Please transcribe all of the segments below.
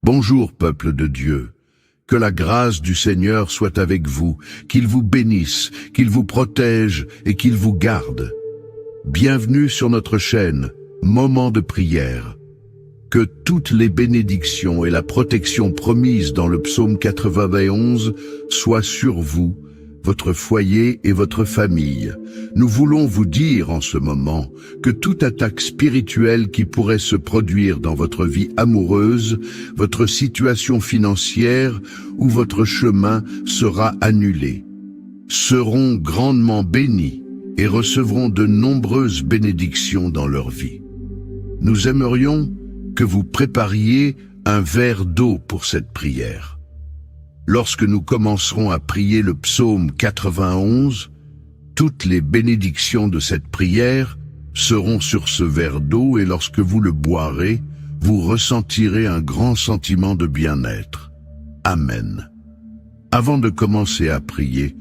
Bonjour, peuple de Dieu. Que la grâce du Seigneur soit avec vous, qu'il vous bénisse, qu'il vous protège et qu'il vous garde. Bienvenue sur notre chaîne, Moment de prière. Que toutes les bénédictions et la protection promises dans le psaume 91 soient sur vous, votre foyer et votre famille. Nous voulons vous dire en ce moment que toute attaque spirituelle qui pourrait se produire dans votre vie amoureuse, votre situation financière ou votre chemin sera annulée. Seront grandement bénis et recevront de nombreuses bénédictions dans leur vie. Nous aimerions que vous prépariez un verre d'eau pour cette prière. Lorsque nous commencerons à prier le psaume 91, toutes les bénédictions de cette prière seront sur ce verre d'eau et lorsque vous le boirez, vous ressentirez un grand sentiment de bien-être. Amen. Avant de commencer à prier,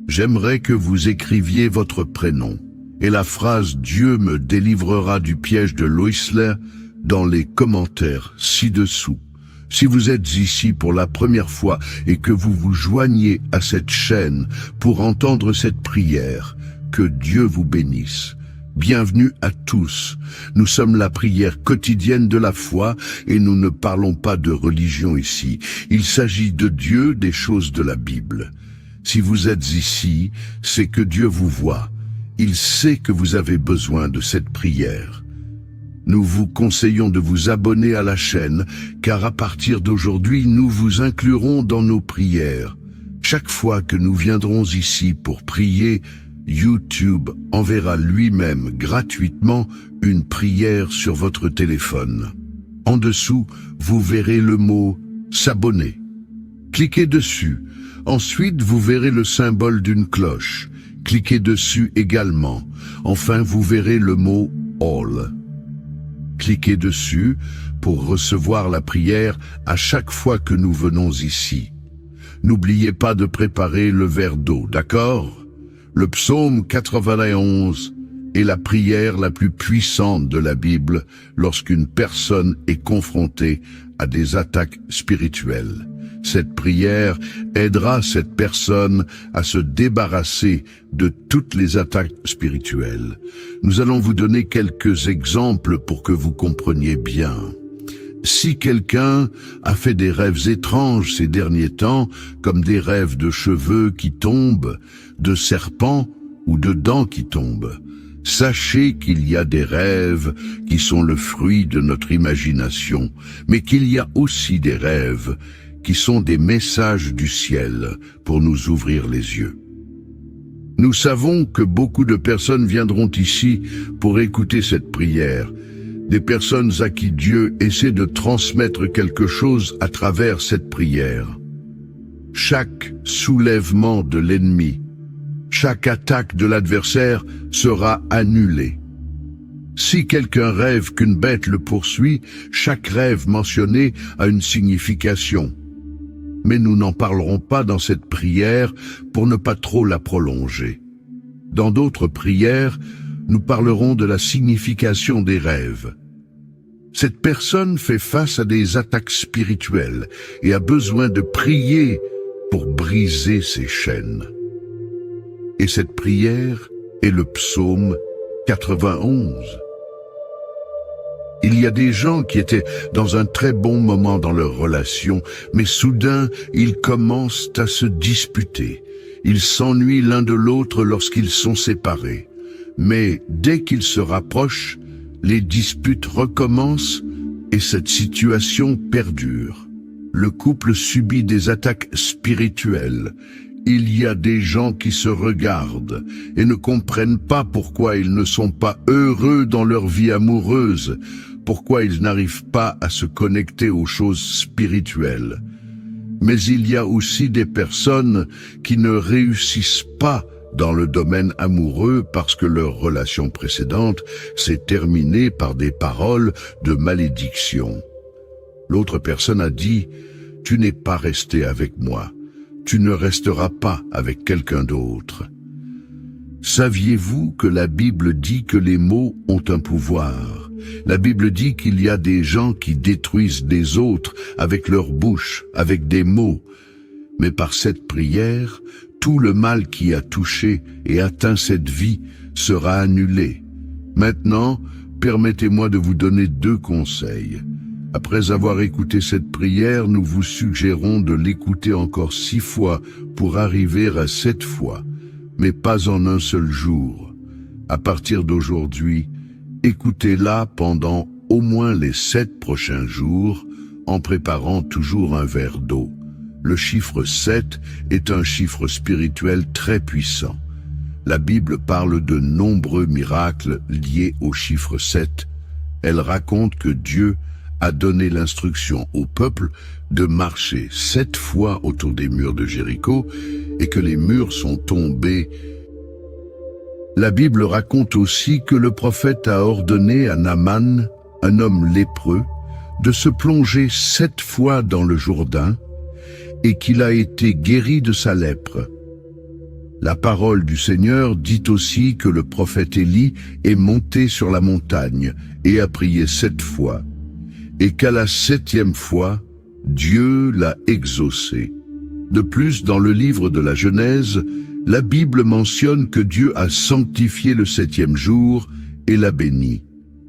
j'aimerais que vous écriviez votre prénom et la phrase « Dieu me délivrera du piège de l'Oisler » dans les commentaires ci-dessous. Si vous êtes ici pour la première fois et que vous vous joignez à cette chaîne pour entendre cette prière, que Dieu vous bénisse. Bienvenue à tous. Nous sommes la prière quotidienne de la foi et nous ne parlons pas de religion ici. Il s'agit de Dieu, des choses de la Bible. Si vous êtes ici, c'est que Dieu vous voit. Il sait que vous avez besoin de cette prière. Nous vous conseillons de vous abonner à la chaîne, car à partir d'aujourd'hui, nous vous inclurons dans nos prières. Chaque fois que nous viendrons ici pour prier, YouTube enverra lui-même gratuitement une prière sur votre téléphone. En dessous, vous verrez le mot « S'abonner ». Cliquez dessus. Ensuite, vous verrez le symbole d'une cloche. Cliquez dessus également. Enfin, vous verrez le mot « All ». Cliquez dessus pour recevoir la prière à chaque fois que nous venons ici. N'oubliez pas de préparer le verre d'eau, d'accord? Le psaume 91 est la prière la plus puissante de la Bible lorsqu'une personne est confrontée à des attaques spirituelles. Cette prière aidera cette personne à se débarrasser de toutes les attaques spirituelles. Nous allons vous donner quelques exemples pour que vous compreniez bien. Si quelqu'un a fait des rêves étranges ces derniers temps, comme des rêves de cheveux qui tombent, de serpents ou de dents qui tombent, sachez qu'il y a des rêves qui sont le fruit de notre imagination, mais qu'il y a aussi des rêves qui sont des messages du ciel pour nous ouvrir les yeux. Nous savons que beaucoup de personnes viendront ici pour écouter cette prière, des personnes à qui Dieu essaie de transmettre quelque chose à travers cette prière. Chaque soulèvement de l'ennemi, chaque attaque de l'adversaire sera annulée. Si quelqu'un rêve qu'une bête le poursuit, chaque rêve mentionné a une signification. Mais nous n'en parlerons pas dans cette prière pour ne pas trop la prolonger. Dans d'autres prières, nous parlerons de la signification des rêves. Cette personne fait face à des attaques spirituelles et a besoin de prier pour briser ses chaînes. Et cette prière est le psaume 91. Il y a des gens qui étaient dans un très bon moment dans leur relation, mais soudain, ils commencent à se disputer. Ils s'ennuient l'un de l'autre lorsqu'ils sont séparés. Mais dès qu'ils se rapprochent, les disputes recommencent et cette situation perdure. Le couple subit des attaques spirituelles. Il y a des gens qui se regardent et ne comprennent pas pourquoi ils ne sont pas heureux dans leur vie amoureuse, pourquoi ils n'arrivent pas à se connecter aux choses spirituelles. Mais il y a aussi des personnes qui ne réussissent pas dans le domaine amoureux parce que leur relation précédente s'est terminée par des paroles de malédiction. L'autre personne a dit « Tu n'es pas resté avec moi, tu ne resteras pas avec quelqu'un d'autre ». Saviez-vous que la Bible dit que les mots ont un pouvoir? La Bible dit qu'il y a des gens qui détruisent des autres avec leur bouche, avec des mots. Mais par cette prière, tout le mal qui a touché et atteint cette vie sera annulé. Maintenant, permettez-moi de vous donner 2 conseils. Après avoir écouté cette prière, nous vous suggérons de l'écouter encore 6 fois pour arriver à 7 fois, mais pas en un seul jour. À partir d'aujourd'hui, écoutez-la pendant au moins les 7 prochains jours, en préparant toujours un verre d'eau. Le chiffre 7 est un chiffre spirituel très puissant. La Bible parle de nombreux miracles liés au chiffre 7. Elle raconte que Dieu a donné l'instruction au peuple de marcher 7 fois autour des murs de Jéricho et que les murs sont tombés. La Bible raconte aussi que le prophète a ordonné à Naaman, un homme lépreux, de se plonger 7 fois dans le Jourdain et qu'il a été guéri de sa lèpre. La parole du Seigneur dit aussi que le prophète Élie est monté sur la montagne et a prié 7 fois, et qu'à la 7e fois, Dieu l'a exaucé. De plus, dans le livre de la Genèse, la Bible mentionne que Dieu a sanctifié le 7e jour et l'a béni.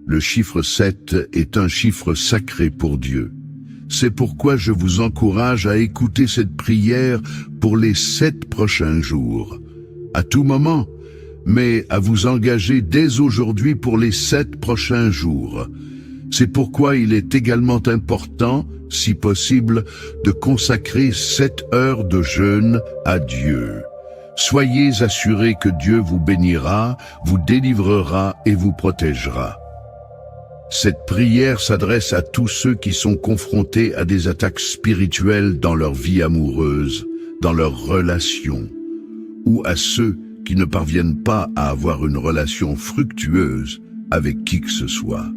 Le chiffre 7 est un chiffre sacré pour Dieu. C'est pourquoi je vous encourage à écouter cette prière pour les 7 prochains jours. À tout moment, mais à vous engager dès aujourd'hui pour les 7 prochains jours. C'est pourquoi il est également important, si possible, de consacrer 7 heures de jeûne à Dieu. Soyez assurés que Dieu vous bénira, vous délivrera et vous protégera. Cette prière s'adresse à tous ceux qui sont confrontés à des attaques spirituelles dans leur vie amoureuse, dans leurs relations, ou à ceux qui ne parviennent pas à avoir une relation fructueuse avec qui que ce soit.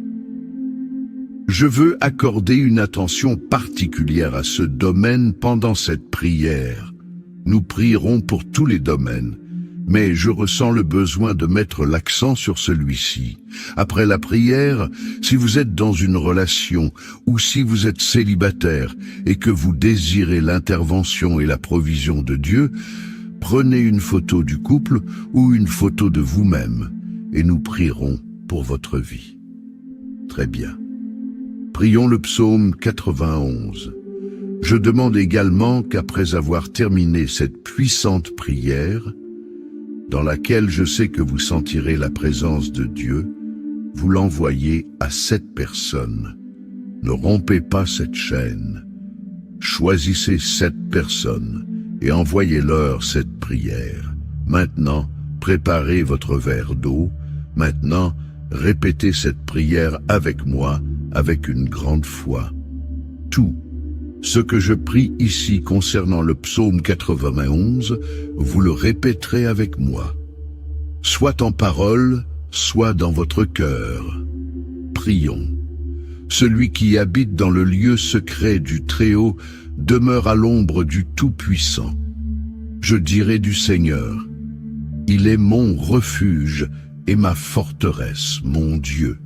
Je veux accorder une attention particulière à ce domaine pendant cette prière. Nous prierons pour tous les domaines, mais je ressens le besoin de mettre l'accent sur celui-ci. Après la prière, si vous êtes dans une relation ou si vous êtes célibataire et que vous désirez l'intervention et la provision de Dieu, prenez une photo du couple ou une photo de vous-même et nous prierons pour votre vie. Très bien. Prions le psaume 91. Je demande également qu'après avoir terminé cette puissante prière, dans laquelle je sais que vous sentirez la présence de Dieu, vous l'envoyez à 7 personnes. Ne rompez pas cette chaîne. Choisissez 7 personnes et envoyez-leur cette prière. Maintenant, préparez votre verre d'eau. Maintenant, répétez cette prière avec moi, avec une grande foi. Tout ce que je prie ici concernant le psaume 91, vous le répéterez avec moi. Soit en parole, soit dans votre cœur. Prions. Celui qui habite dans le lieu secret du Très-Haut demeure à l'ombre du Tout-Puissant. Je dirai du Seigneur, il est mon refuge et ma forteresse, mon Dieu.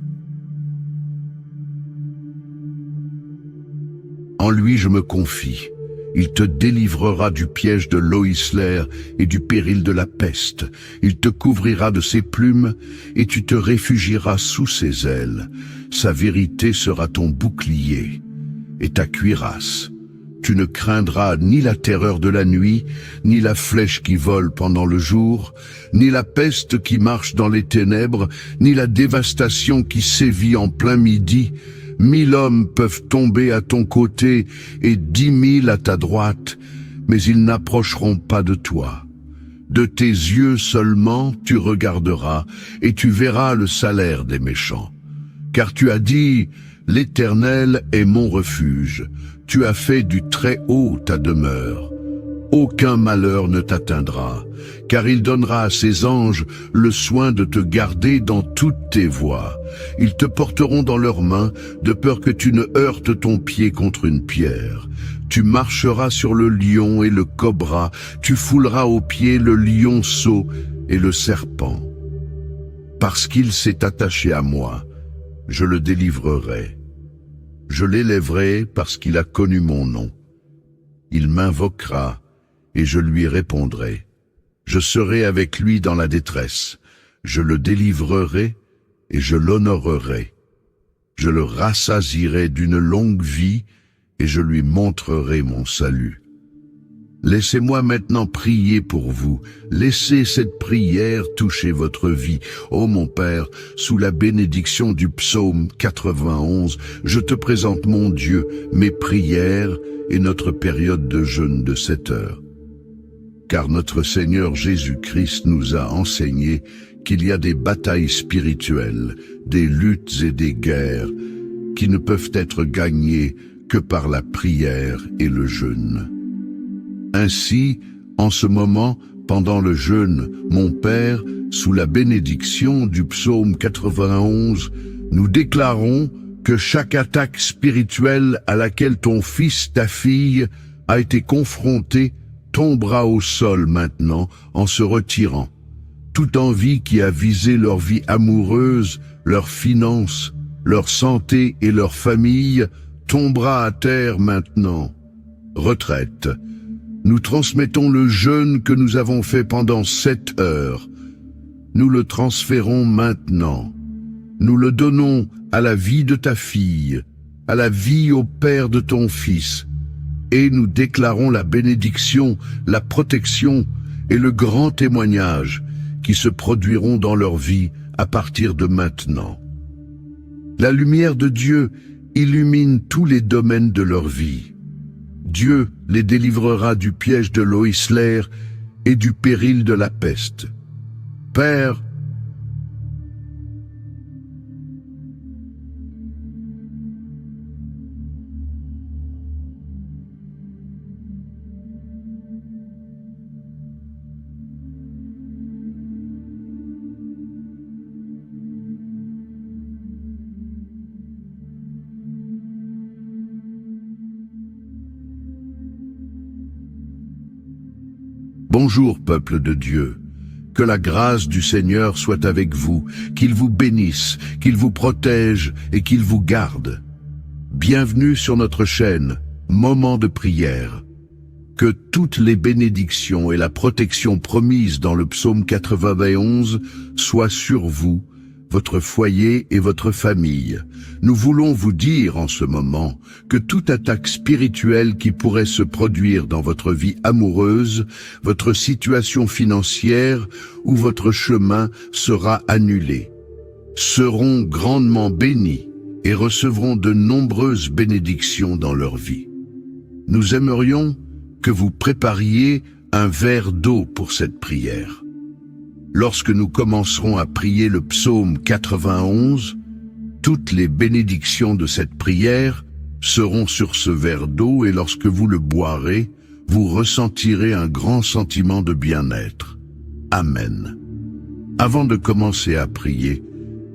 En lui je me confie. Il te délivrera du piège de l'Oïsler et du péril de la peste. Il te couvrira de ses plumes et tu te réfugieras sous ses ailes. Sa vérité sera ton bouclier et ta cuirasse. Tu ne craindras ni la terreur de la nuit, ni la flèche qui vole pendant le jour, ni la peste qui marche dans les ténèbres, ni la dévastation qui sévit en plein midi. 1000 hommes peuvent tomber à ton côté et 10 000 à ta droite, mais ils n'approcheront pas de toi. De tes yeux seulement tu regarderas et tu verras le salaire des méchants. Car tu as dit, l'Éternel est mon refuge, tu as fait du Très-Haut ta demeure. Aucun malheur ne t'atteindra, car il donnera à ses anges le soin de te garder dans toutes tes voies. Ils te porteront dans leurs mains, de peur que tu ne heurtes ton pied contre une pierre. Tu marcheras sur le lion et le cobra, tu fouleras aux pieds le lionceau et le serpent. Parce qu'il s'est attaché à moi, je le délivrerai. Je l'élèverai parce qu'il a connu mon nom. Il m'invoquera et je lui répondrai. Je serai avec lui dans la détresse. Je le délivrerai et je l'honorerai. Je le rassasierai d'une longue vie et je lui montrerai mon salut. Laissez-moi maintenant prier pour vous. Laissez cette prière toucher votre vie. Ô mon Père, sous la bénédiction du psaume 91, je te présente, mon Dieu, mes prières et notre période de jeûne de 7 heures. Car notre Seigneur Jésus-Christ nous a enseigné qu'il y a des batailles spirituelles, des luttes et des guerres qui ne peuvent être gagnées que par la prière et le jeûne. Ainsi, en ce moment, pendant le jeûne, mon Père, sous la bénédiction du psaume 91, nous déclarons que chaque attaque spirituelle à laquelle ton fils, ta fille, a été confronté tombera au sol maintenant en se retirant. Toute envie qui a visé leur vie amoureuse, leurs finances, leur santé et leur famille tombera à terre maintenant. Retraite. Nous transmettons le jeûne que nous avons fait pendant 7 heures. Nous le transférons maintenant. Nous le donnons à la vie de ta fille, à la vie au père de ton fils, et nous déclarons la bénédiction, la protection et le grand témoignage qui se produiront dans leur vie à partir de maintenant. La lumière de Dieu illumine tous les domaines de leur vie. Dieu les délivrera du piège de l'Oïsler et du péril de la peste. Père, bonjour peuple de Dieu, que la grâce du Seigneur soit avec vous, qu'il vous bénisse, qu'il vous protège et qu'il vous garde. Bienvenue sur notre chaîne, Moment de prière. Que toutes les bénédictions et la protection promises dans le psaume 91 soient sur vous, votre foyer et votre famille. Nous voulons vous dire en ce moment que toute attaque spirituelle qui pourrait se produire dans votre vie amoureuse, votre situation financière ou votre chemin sera annulée. Seront grandement bénis et recevront de nombreuses bénédictions dans leur vie. Nous aimerions que vous prépariez un verre d'eau pour cette prière. Lorsque nous commencerons à prier le psaume 91, toutes les bénédictions de cette prière seront sur ce verre d'eau et lorsque vous le boirez, vous ressentirez un grand sentiment de bien-être. Amen. Avant de commencer à prier,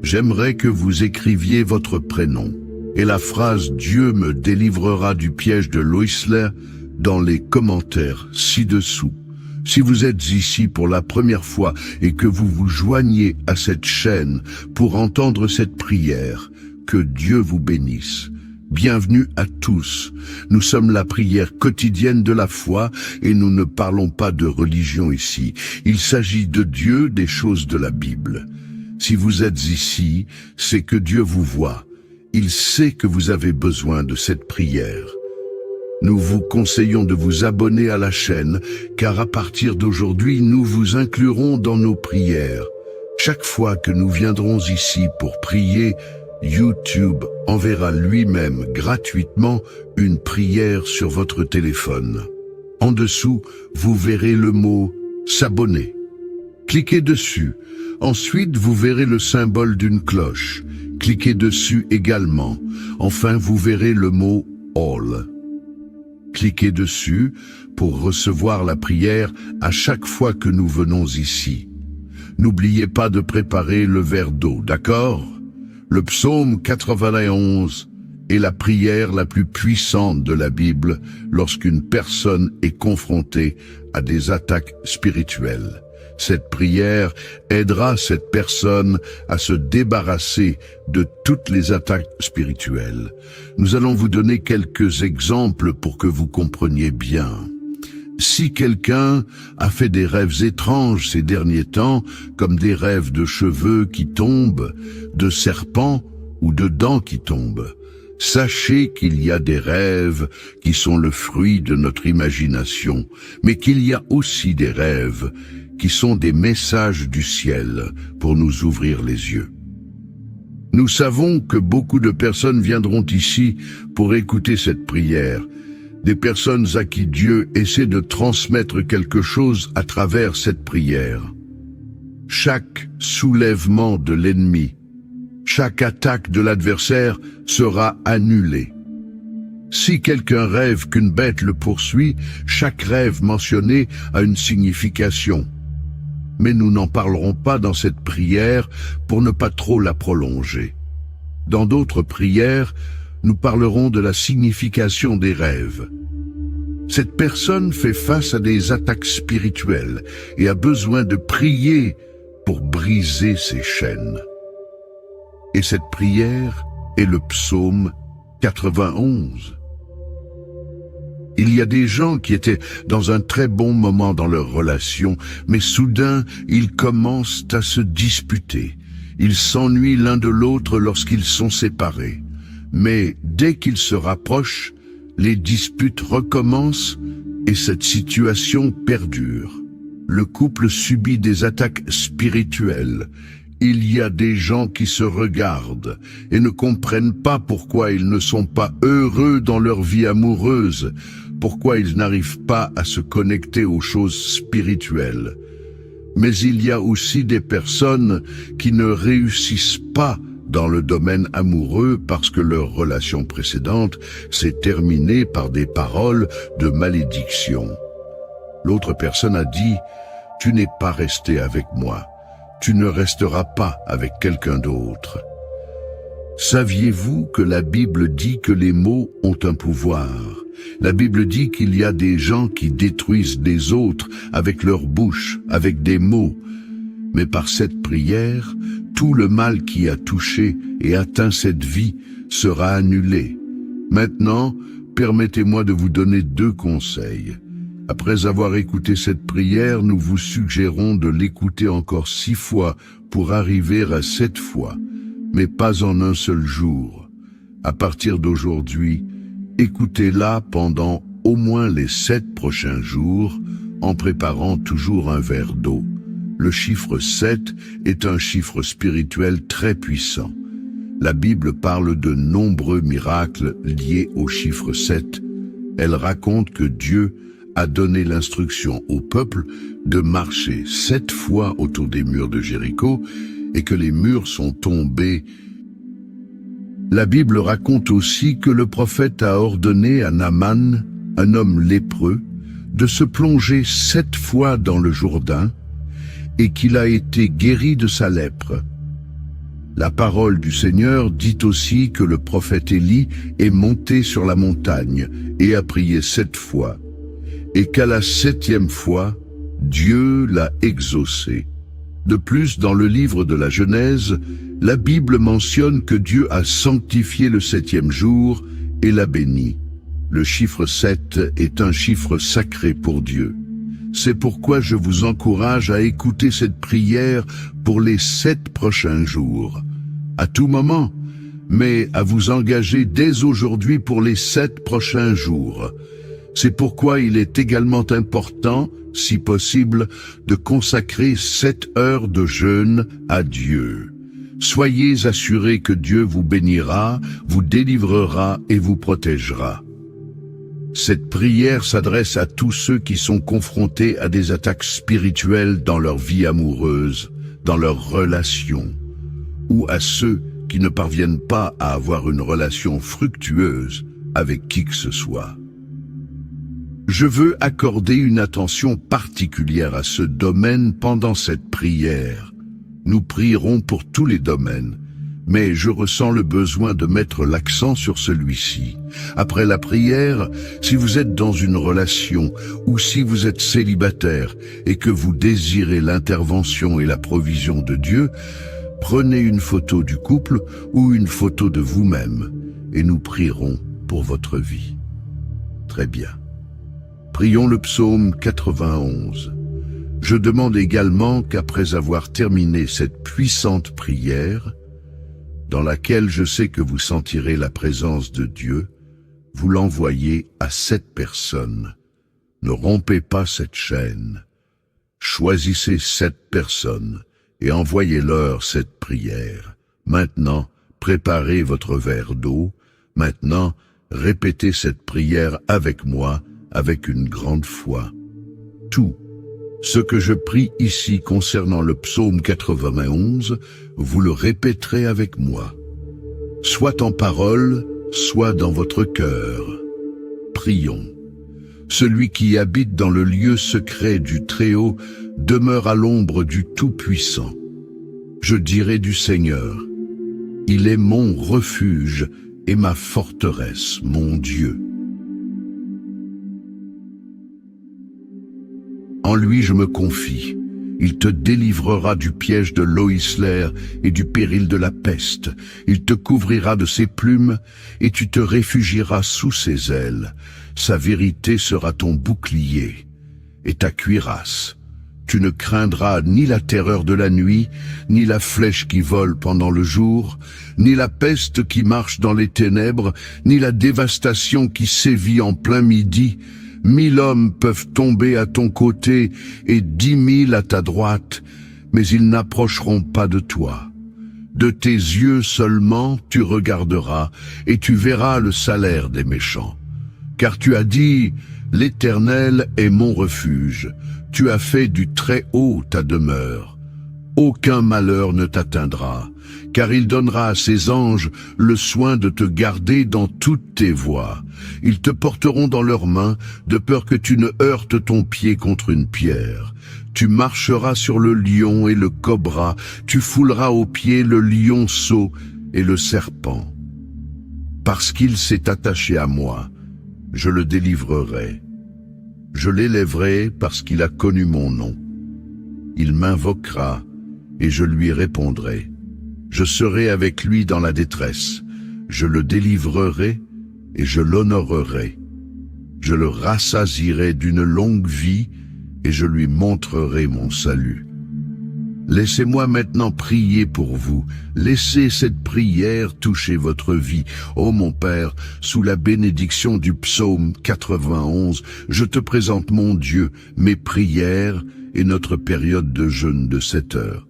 j'aimerais que vous écriviez votre prénom et la phrase « Dieu me délivrera du piège de l'Oïsler » dans les commentaires ci-dessous. Si vous êtes ici pour la première fois et que vous vous joignez à cette chaîne pour entendre cette prière, que Dieu vous bénisse. Bienvenue à tous. Nous sommes la prière quotidienne de la foi et nous ne parlons pas de religion ici. Il s'agit de Dieu, des choses de la Bible. Si vous êtes ici, c'est que Dieu vous voit. Il sait que vous avez besoin de cette prière. Nous vous conseillons de vous abonner à la chaîne, car à partir d'aujourd'hui, nous vous inclurons dans nos prières. Chaque fois que nous viendrons ici pour prier, YouTube enverra lui-même gratuitement une prière sur votre téléphone. En dessous, vous verrez le mot « S'abonner ». Cliquez dessus. Ensuite, vous verrez le symbole d'une cloche. Cliquez dessus également. Enfin, vous verrez le mot « All ». Cliquez dessus pour recevoir la prière à chaque fois que nous venons ici. N'oubliez pas de préparer le verre d'eau, d'accord? Le psaume 91 est la prière la plus puissante de la Bible lorsqu'une personne est confrontée à des attaques spirituelles. Cette prière aidera cette personne à se débarrasser de toutes les attaques spirituelles. Nous allons vous donner quelques exemples pour que vous compreniez bien. Si quelqu'un a fait des rêves étranges ces derniers temps, comme des rêves de cheveux qui tombent, de serpents ou de dents qui tombent, sachez qu'il y a des rêves qui sont le fruit de notre imagination, mais qu'il y a aussi des rêves qui sont des messages du ciel pour nous ouvrir les yeux. Nous savons que beaucoup de personnes viendront ici pour écouter cette prière, des personnes à qui Dieu essaie de transmettre quelque chose à travers cette prière. Chaque soulèvement de l'ennemi, chaque attaque de l'adversaire sera annulée. Si quelqu'un rêve qu'une bête le poursuit, chaque rêve mentionné a une signification. Mais nous n'en parlerons pas dans cette prière pour ne pas trop la prolonger. Dans d'autres prières, nous parlerons de la signification des rêves. Cette personne fait face à des attaques spirituelles et a besoin de prier pour briser ses chaînes. Et cette prière est le psaume 91. Il y a des gens qui étaient dans un très bon moment dans leur relation, mais soudain, ils commencent à se disputer. Ils s'ennuient l'un de l'autre lorsqu'ils sont séparés. Mais dès qu'ils se rapprochent, les disputes recommencent et cette situation perdure. Le couple subit des attaques spirituelles. Il y a des gens qui se regardent et ne comprennent pas pourquoi ils ne sont pas heureux dans leur vie amoureuse, pourquoi ils n'arrivent pas à se connecter aux choses spirituelles. Mais il y a aussi des personnes qui ne réussissent pas dans le domaine amoureux parce que leur relation précédente s'est terminée par des paroles de malédiction. L'autre personne a dit « Tu n'es pas resté avec moi. Tu ne resteras pas avec quelqu'un d'autre. » Saviez-vous que la Bible dit que les mots ont un pouvoir? La Bible dit qu'il y a des gens qui détruisent des autres avec leur bouche, avec des mots. Mais par cette prière, tout le mal qui a touché et atteint cette vie sera annulé. Maintenant, permettez-moi de vous donner 2 conseils. Après avoir écouté cette prière, nous vous suggérons de l'écouter encore 6 fois pour arriver à 7 fois, mais pas en un seul jour. À partir d'aujourd'hui, écoutez-la pendant au moins les 7 prochains jours, en préparant toujours un verre d'eau. Le chiffre 7 est un chiffre spirituel très puissant. La Bible parle de nombreux miracles liés au chiffre 7. Elle raconte que Dieu a donné l'instruction au peuple de marcher 7 fois autour des murs de Jéricho et que les murs sont tombés. La Bible raconte aussi que le prophète a ordonné à Naaman, un homme lépreux, de se plonger 7 fois dans le Jourdain et qu'il a été guéri de sa lèpre. La parole du Seigneur dit aussi que le prophète Élie est monté sur la montagne et a prié 7 fois, et qu'à la 7e fois, Dieu l'a exaucé. De plus, dans le livre de la Genèse, la Bible mentionne que Dieu a sanctifié le 7e jour et l'a béni. Le chiffre 7 est un chiffre sacré pour Dieu. C'est pourquoi je vous encourage à écouter cette prière pour les 7 prochains jours, à tout moment, mais à vous engager dès aujourd'hui pour les 7 prochains jours. C'est pourquoi il est également important, si possible, de consacrer 7 heures de jeûne à Dieu. Soyez assurés que Dieu vous bénira, vous délivrera et vous protégera. Cette prière s'adresse à tous ceux qui sont confrontés à des attaques spirituelles dans leur vie amoureuse, dans leurs relations, ou à ceux qui ne parviennent pas à avoir une relation fructueuse avec qui que ce soit. Je veux accorder une attention particulière à ce domaine pendant cette prière. Nous prierons pour tous les domaines, mais je ressens le besoin de mettre l'accent sur celui-ci. Après la prière, si vous êtes dans une relation ou si vous êtes célibataire et que vous désirez l'intervention et la provision de Dieu, prenez une photo du couple ou une photo de vous-même et nous prierons pour votre vie. Très bien. Prions le psaume 91. Je demande également qu'après avoir terminé cette puissante prière, dans laquelle je sais que vous sentirez la présence de Dieu, vous l'envoyez à 7 personnes. Ne rompez pas cette chaîne. Choisissez 7 personnes et envoyez-leur cette prière. Maintenant, préparez votre verre d'eau. Maintenant, répétez cette prière avec moi, avec une grande foi. Tout ce que je prie ici concernant le psaume 91, vous le répéterez avec moi. Soit en parole, soit dans votre cœur. Prions. Celui qui habite dans le lieu secret du Très-Haut demeure à l'ombre du Tout-Puissant. Je dirai du Seigneur, il est mon refuge et ma forteresse, mon Dieu. En lui je me confie. Il te délivrera du piège de l'Oïsler et du péril de la peste. Il te couvrira de ses plumes et tu te réfugieras sous ses ailes. Sa vérité sera ton bouclier et ta cuirasse. Tu ne craindras ni la terreur de la nuit, ni la flèche qui vole pendant le jour, ni la peste qui marche dans les ténèbres, ni la dévastation qui sévit en plein midi. 1000 hommes peuvent tomber à ton côté et 10 000 à ta droite, mais ils n'approcheront pas de toi. De tes yeux seulement tu regarderas et tu verras le salaire des méchants. Car tu as dit, l'Éternel est mon refuge. Tu as fait du Très-Haut ta demeure. Aucun malheur ne t'atteindra, car il donnera à ses anges le soin de te garder dans toutes tes voies. Ils te porteront dans leurs mains, de peur que tu ne heurtes ton pied contre une pierre. Tu marcheras sur le lion et le cobra, tu fouleras aux pieds le lionceau et le serpent. Parce qu'il s'est attaché à moi, je le délivrerai. Je l'élèverai parce qu'il a connu mon nom. Il m'invoquera et je lui répondrai. Je serai avec lui dans la détresse. Je le délivrerai et je l'honorerai. Je le rassasierai d'une longue vie et je lui montrerai mon salut. Laissez-moi maintenant prier pour vous. Laissez cette prière toucher votre vie. Ô mon Père, sous la bénédiction du psaume 91, je te présente mon Dieu, mes prières et notre période de jeûne de 7 heures.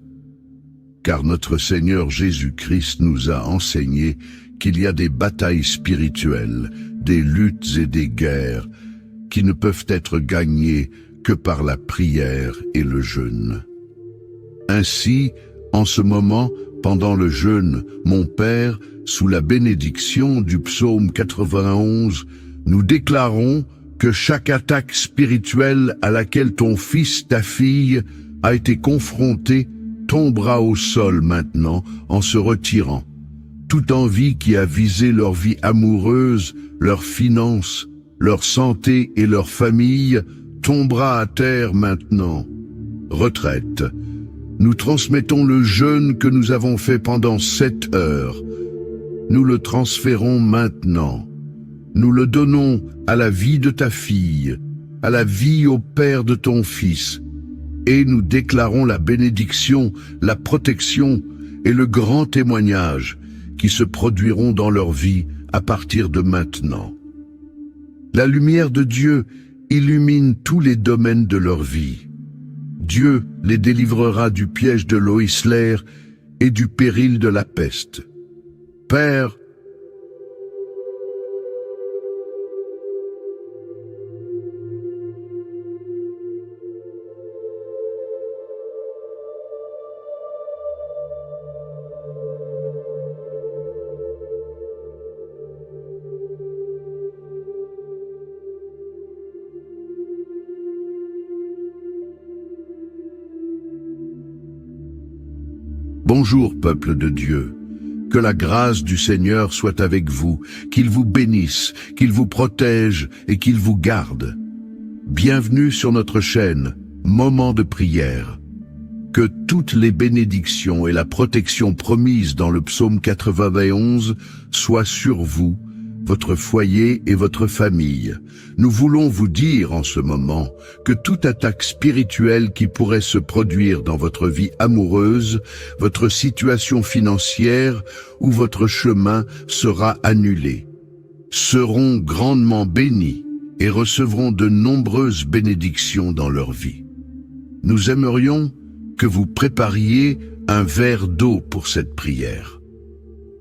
Car notre Seigneur Jésus-Christ nous a enseigné qu'il y a des batailles spirituelles, des luttes et des guerres qui ne peuvent être gagnées que par la prière et le jeûne. Ainsi, en ce moment, pendant le jeûne, mon Père, sous la bénédiction du psaume 91, nous déclarons que chaque attaque spirituelle à laquelle ton fils, ta fille, a été confronté tombera au sol maintenant en se retirant. Toute envie qui a visé leur vie amoureuse, leurs finances, leur santé et leur famille tombera à terre maintenant. Retraite. Nous transmettons le jeûne que nous avons fait pendant 7 heures. Nous le transférons maintenant. Nous le donnons à la vie de ta fille, à la vie au père de ton fils, et nous déclarons la bénédiction, la protection et le grand témoignage qui se produiront dans leur vie à partir de maintenant. La lumière de Dieu illumine tous les domaines de leur vie. Dieu les délivrera du piège de l'Oïsler et du péril de la peste. Père, Bonjour, peuple de Dieu. Que la grâce du Seigneur soit avec vous, qu'il vous bénisse, qu'il vous protège et qu'il vous garde. Bienvenue sur notre chaîne, Moment de prière. Que toutes les bénédictions et la protection promises dans le psaume 91 soient sur vous, votre foyer et votre famille. Nous voulons vous dire en ce moment que toute attaque spirituelle qui pourrait se produire dans votre vie amoureuse, votre situation financière ou votre chemin sera annulée. Seront grandement bénis et recevront de nombreuses bénédictions dans leur vie. Nous aimerions que vous prépariez un verre d'eau pour cette prière.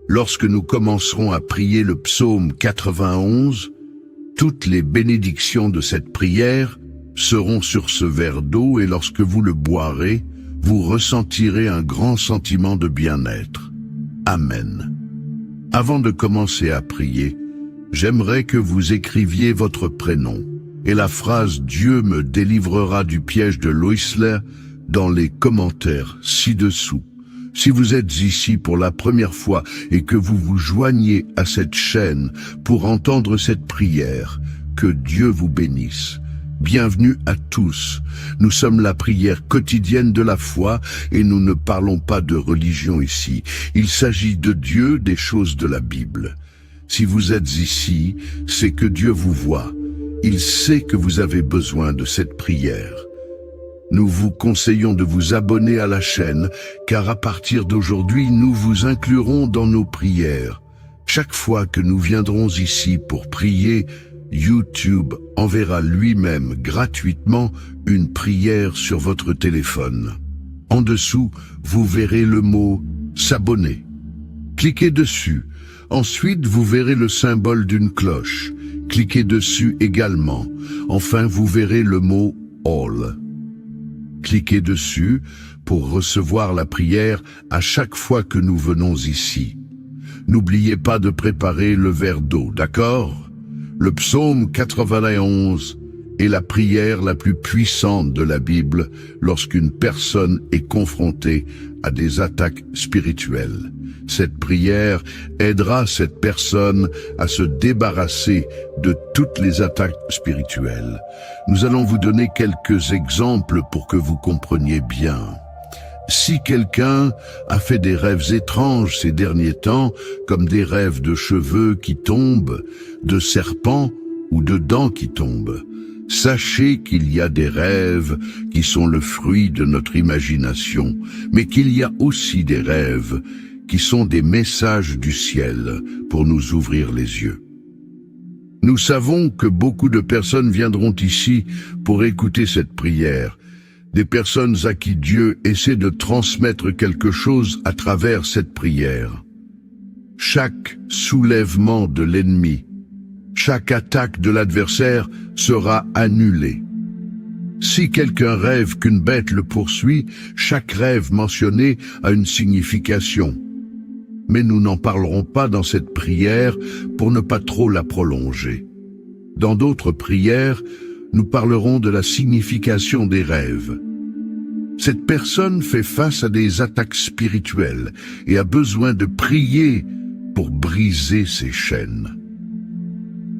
Lorsque nous commencerons à prier le psaume 91, toutes les bénédictions de cette prière seront sur ce verre d'eau et lorsque vous le boirez, vous ressentirez un grand sentiment de bien-être. Amen. Avant de commencer à prier, j'aimerais que vous écriviez votre prénom et la phrase « Dieu me délivrera du piège de l'Oisler » dans les commentaires ci-dessous. Si vous êtes ici pour la première fois et que vous vous joignez à cette chaîne pour entendre cette prière, que Dieu vous bénisse. Bienvenue à tous. Nous sommes la prière quotidienne de la foi et nous ne parlons pas de religion ici. Il s'agit de Dieu, des choses de la Bible. Si vous êtes ici, c'est que Dieu vous voit. Il sait que vous avez besoin de cette prière. Nous vous conseillons de vous abonner à la chaîne, car à partir d'aujourd'hui, nous vous inclurons dans nos prières. Chaque fois que nous viendrons ici pour prier, YouTube enverra lui-même gratuitement une prière sur votre téléphone. En dessous, vous verrez le mot « S'abonner ». Cliquez dessus. Ensuite, vous verrez le symbole d'une cloche. Cliquez dessus également. Enfin, vous verrez le mot « All ». Cliquez dessus pour recevoir la prière à chaque fois que nous venons ici. N'oubliez pas de préparer le verre d'eau, d'accord? Le psaume 91 est la prière la plus puissante de la Bible lorsqu'une personne est confrontée à des attaques spirituelles. Cette prière aidera cette personne à se débarrasser de toutes les attaques spirituelles. Nous allons vous donner quelques exemples pour que vous compreniez bien. Si quelqu'un a fait des rêves étranges ces derniers temps, comme des rêves de cheveux qui tombent, de serpents ou de dents qui tombent, sachez qu'il y a des rêves qui sont le fruit de notre imagination, mais qu'il y a aussi des rêves qui sont des messages du ciel pour nous ouvrir les yeux. Nous savons que beaucoup de personnes viendront ici pour écouter cette prière, des personnes à qui Dieu essaie de transmettre quelque chose à travers cette prière. Chaque soulèvement de l'ennemi, chaque attaque de l'adversaire sera annulée. Si quelqu'un rêve qu'une bête le poursuit, chaque rêve mentionné a une signification. Mais nous n'en parlerons pas dans cette prière pour ne pas trop la prolonger. Dans d'autres prières, nous parlerons de la signification des rêves. Cette personne fait face à des attaques spirituelles et a besoin de prier pour briser ses chaînes.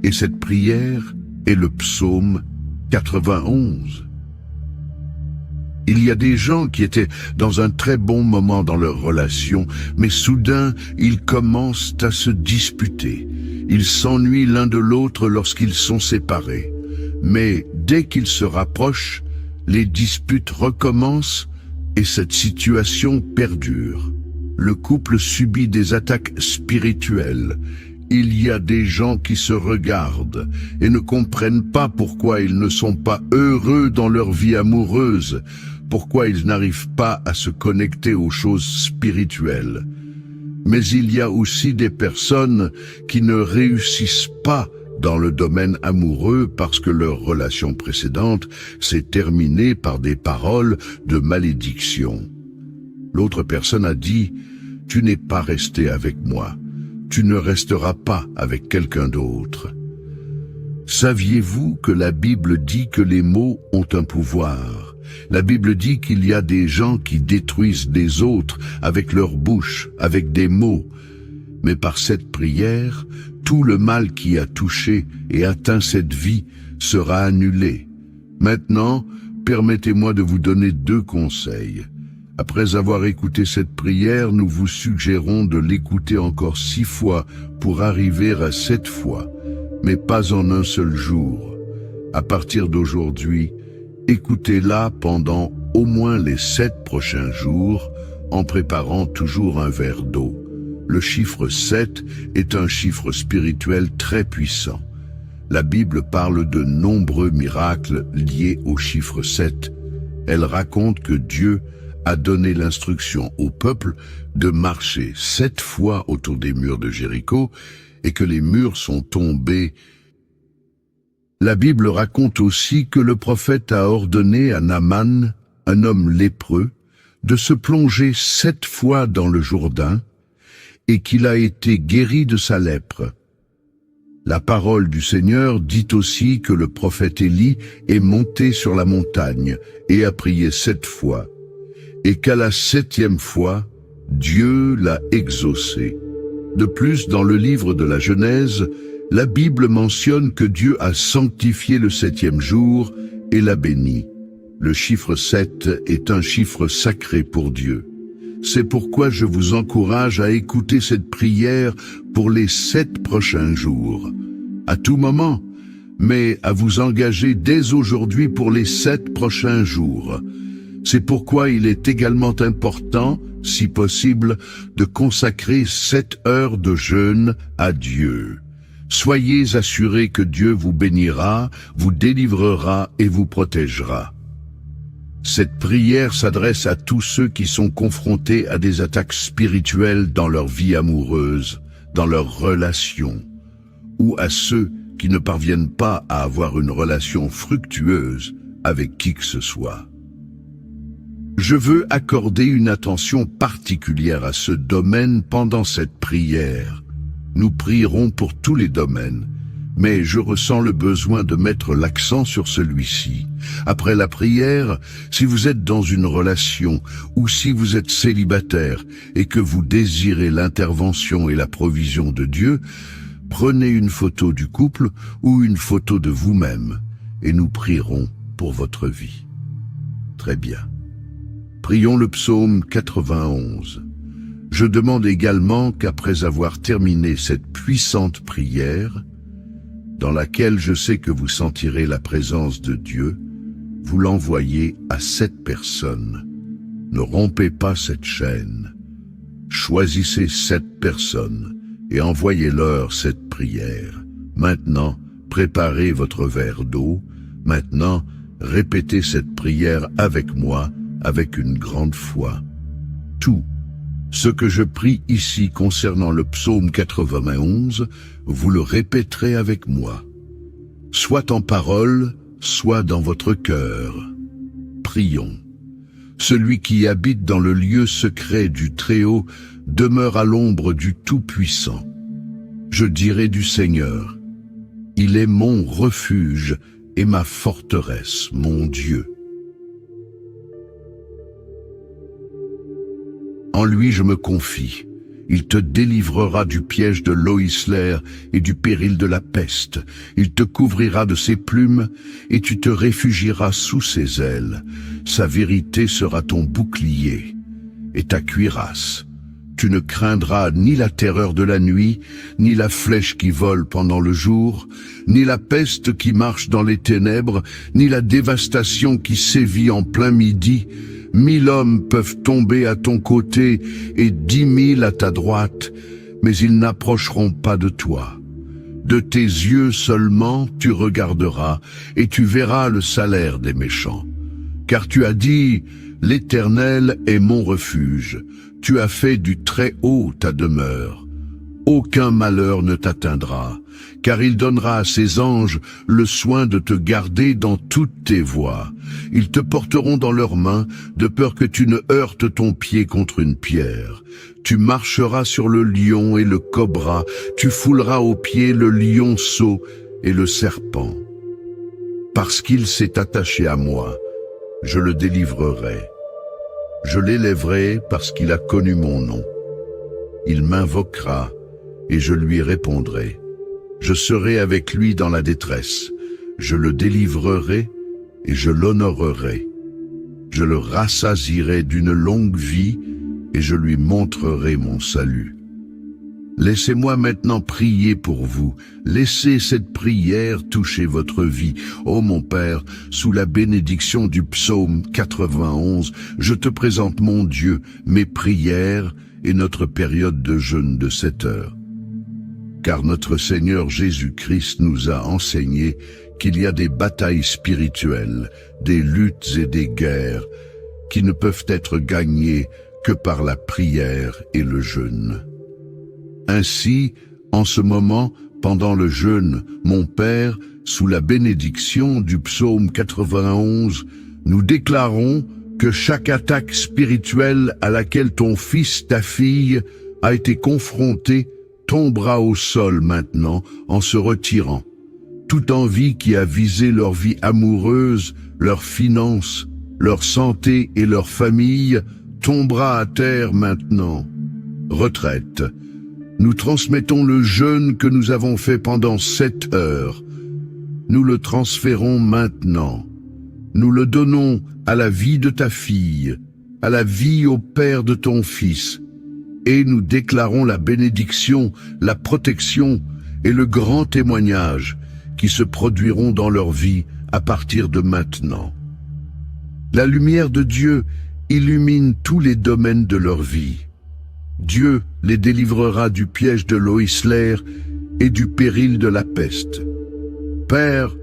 Et cette prière est le psaume 91. Il y a des gens qui étaient dans un très bon moment dans leur relation, mais soudain, ils commencent à se disputer. Ils s'ennuient l'un de l'autre lorsqu'ils sont séparés. Mais dès qu'ils se rapprochent, les disputes recommencent et cette situation perdure. Le couple subit des attaques spirituelles. Il y a des gens qui se regardent et ne comprennent pas pourquoi ils ne sont pas heureux dans leur vie amoureuse, pourquoi ils n'arrivent pas à se connecter aux choses spirituelles. Mais il y a aussi des personnes qui ne réussissent pas dans le domaine amoureux parce que leur relation précédente s'est terminée par des paroles de malédiction. L'autre personne a dit « Tu n'es pas resté avec moi, tu ne resteras pas avec quelqu'un d'autre. » Saviez-vous que la Bible dit que les mots ont un pouvoir La Bible dit qu'il y a des gens qui détruisent des autres avec leur bouche, avec des mots. Mais par cette prière, tout le mal qui a touché et atteint cette vie sera annulé. Maintenant, permettez-moi de vous donner 2 conseils. Après avoir écouté cette prière, nous vous suggérons de l'écouter encore 6 fois pour arriver à 7 fois, mais pas en un seul jour. À partir d'aujourd'hui, écoutez-la pendant au moins les 7 prochains jours, en préparant toujours un verre d'eau. Le chiffre 7 est un chiffre spirituel très puissant. La Bible parle de nombreux miracles liés au chiffre 7. Elle raconte que Dieu a donné l'instruction au peuple de marcher 7 fois autour des murs de Jéricho et que les murs sont tombés. La Bible raconte aussi que le prophète a ordonné à Naaman, un homme lépreux, de se plonger 7 fois dans le Jourdain et qu'il a été guéri de sa lèpre. La parole du Seigneur dit aussi que le prophète Élie est monté sur la montagne et a prié 7 fois, et qu'à la 7e fois, Dieu l'a exaucé. De plus, dans le livre de la Genèse, la Bible mentionne que Dieu a sanctifié le 7e jour et l'a béni. Le chiffre 7 est un chiffre sacré pour Dieu. C'est pourquoi je vous encourage à écouter cette prière pour les 7 prochains jours, à tout moment, mais à vous engager dès aujourd'hui pour les 7 prochains jours. C'est pourquoi il est également important, si possible, de consacrer 7 heures de jeûne à Dieu. Soyez assurés que Dieu vous bénira, vous délivrera et vous protégera. Cette prière s'adresse à tous ceux qui sont confrontés à des attaques spirituelles dans leur vie amoureuse, dans leurs relations, ou à ceux qui ne parviennent pas à avoir une relation fructueuse avec qui que ce soit. Je veux accorder une attention particulière à ce domaine pendant cette prière. Nous prierons pour tous les domaines, mais je ressens le besoin de mettre l'accent sur celui-ci. Après la prière, si vous êtes dans une relation ou si vous êtes célibataire et que vous désirez l'intervention et la provision de Dieu, prenez une photo du couple ou une photo de vous-même et nous prierons pour votre vie. Très bien. Prions le psaume 91. Je demande également qu'après avoir terminé cette puissante prière, dans laquelle je sais que vous sentirez la présence de Dieu, vous l'envoyez à 7 personnes. Ne rompez pas cette chaîne. Choisissez 7 personnes et envoyez-leur cette prière. Maintenant, préparez votre verre d'eau. Maintenant, répétez cette prière avec moi, avec une grande foi. Tout ce que je prie ici concernant le psaume 91, vous le répéterez avec moi, soit en parole, soit dans votre cœur. Prions. Celui qui habite dans le lieu secret du Très-Haut demeure à l'ombre du Tout-Puissant. Je dirai du Seigneur, il est mon refuge et ma forteresse, mon Dieu. En lui je me confie. Il te délivrera du piège de l'Oïsler et du péril de la peste. Il te couvrira de ses plumes et tu te réfugieras sous ses ailes. Sa vérité sera ton bouclier et ta cuirasse. Tu ne craindras ni la terreur de la nuit, ni la flèche qui vole pendant le jour, ni la peste qui marche dans les ténèbres, ni la dévastation qui sévit en plein midi. 1000 hommes peuvent tomber à ton côté et 10 000 à ta droite, mais ils n'approcheront pas de toi. De tes yeux seulement tu regarderas et tu verras le salaire des méchants. Car tu as dit, l'Éternel est mon refuge. Tu as fait du Très-Haut ta demeure. Aucun malheur ne t'atteindra, car il donnera à ses anges le soin de te garder dans toutes tes voies. Ils te porteront dans leurs mains, de peur que tu ne heurtes ton pied contre une pierre. Tu marcheras sur le lion et le cobra, tu fouleras aux pieds le lionceau et le serpent. Parce qu'il s'est attaché à moi, je le délivrerai. Je l'élèverai parce qu'il a connu mon nom. Il m'invoquera et je lui répondrai. Je serai avec lui dans la détresse. Je le délivrerai et je l'honorerai. Je le rassasierai d'une longue vie et je lui montrerai mon salut. Laissez-moi maintenant prier pour vous. Laissez cette prière toucher votre vie. Ô mon Père, sous la bénédiction du psaume 91, je te présente, mon Dieu, mes prières et notre période de jeûne de 7 heures. Car notre Seigneur Jésus-Christ nous a enseigné qu'il y a des batailles spirituelles, des luttes et des guerres qui ne peuvent être gagnées que par la prière et le jeûne. Ainsi, en ce moment, pendant le jeûne, mon Père, sous la bénédiction du psaume 91, nous déclarons que chaque attaque spirituelle à laquelle ton fils, ta fille, a été confronté tombera au sol maintenant en se retirant. Toute envie qui a visé leur vie amoureuse, leurs finances, leur santé et leur famille tombera à terre maintenant. Retraite. Nous transmettons le jeûne que nous avons fait pendant 7 heures. Nous le transférons maintenant. Nous le donnons à la vie de ta fille, à la vie au père de ton fils, et nous déclarons la bénédiction, la protection et le grand témoignage qui se produiront dans leur vie à partir de maintenant. La lumière de Dieu illumine tous les domaines de leur vie. Dieu les délivrera du piège de Loïs et du péril de la peste. Père,